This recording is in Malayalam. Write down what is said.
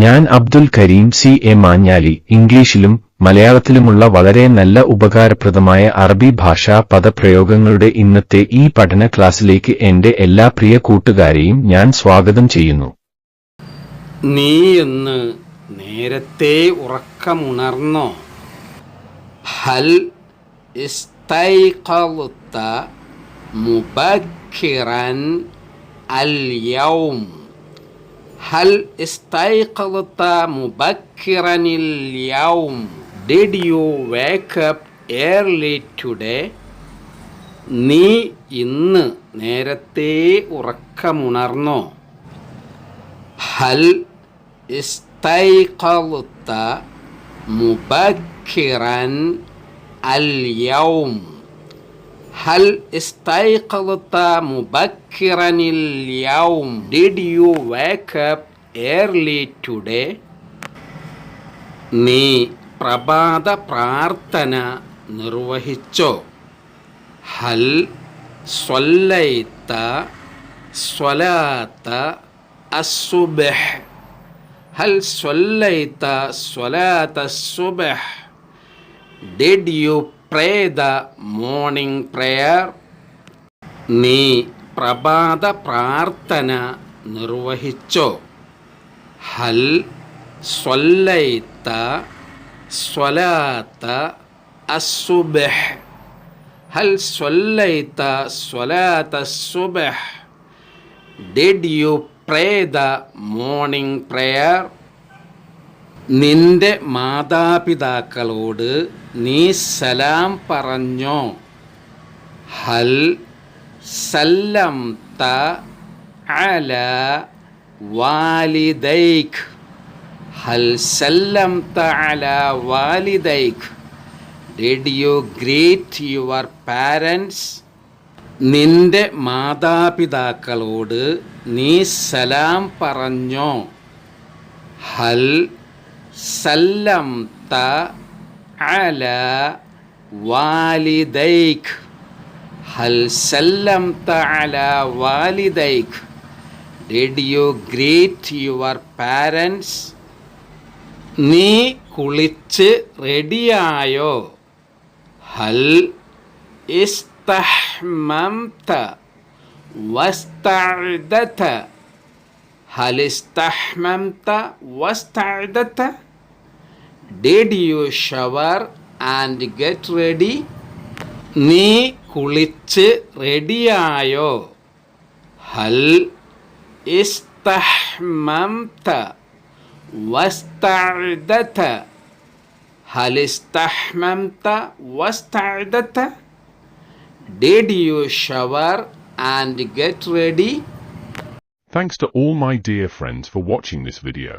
ഞാൻ അബ്ദുൽ കരീം CA മാഞ്ഞാലി. ഇംഗ്ലീഷിലും മലയാളത്തിലുമുള്ള വളരെ നല്ല ഉപകാരപ്രദമായ അറബി ഭാഷാ പദപ്രയോഗങ്ങളുടെ ഇന്നത്തെ ഈ പഠന ക്ലാസ്സിലേക്ക് എന്റെ എല്ലാ പ്രിയ കൂട്ടുകാരെയും ഞാൻ സ്വാഗതം ചെയ്യുന്നു. നീ ഇന്ന് നേരത്തെ ഉറക്കമുണർന്നോ? ഹൽ ഇസ്തൈഖളത മുബക്കിറൻ അൽ യൗം. ഹൽ ഇസ്തൈഖളത മുബക്കിറൻ അൽ യൗം. Did you wake up early today? നീ ഇന്ന് നേരത്തെ ഉറക്കമുണർന്നോ? ഹൽ ഇസ്തൈഖളത മുബക്കിറൻ അൽ യൗം. ഹൽ ഇസ്തൈഖളത മുബക്കിറൻ അൽ യൗം. Did you wake up early today? നീ പ്രഭാത പ്രാർത്ഥന നിർവഹിച്ചോ? ഹൽ സ്വല്ലൈത സ്വലാത്ത അസ്സുബ്ഹ്. ഹൽ സ്വല്ലൈത സ്വലാത്ത അസ്സുബ്ഹ്. Did you pray the morning prayer? നീ പ്രഭാത പ്രാർത്ഥന നിർവഹിച്ചോ? ഹൽ സ്വല്ലൈത സ്വലാത്ത അസ്സുബ്ഹ്. ഹൽ സ്വല്ലൈത സ്വലാത്ത അസ്സുബ്ഹ്. Did you pray the morning prayer? നിന്റെ മാതാപിതാക്കളോട് നീ സലാം പറഞ്ഞോ? ഹൽ സല്ലംത അലാ വാലിദൈക്. ഹൽ സല്ലംത അലാ വാലിദൈക്. Did you greet your parents? നിന്റെ മാതാപിതാക്കളോട് നീ സലാം പറഞ്ഞോ? ഹൽ സല്ലംത അലാ വാലിദൈക്. ഹൽ സല്ലംത അലാ വാലിദൈക്. Did you greet your parents? നീ കുളിച്ച് റെഡിയായോ? ഹൽ ഇസ്തഹ്മംത വസ്തഅദത. ഹൽ ഇസ്തഹ്മംത വസ്തഅദത. Did you shower and get ready? നീ കുളിച്ച് റെഡിയായോ? ഹൽ ഇസ്തഹ്മംത വസ്തഅദത. ഹൽ ഇസ്തഹ്മംത വസ്തഅദത. Did you shower and get ready? Thanks to all my dear friends for watching this video.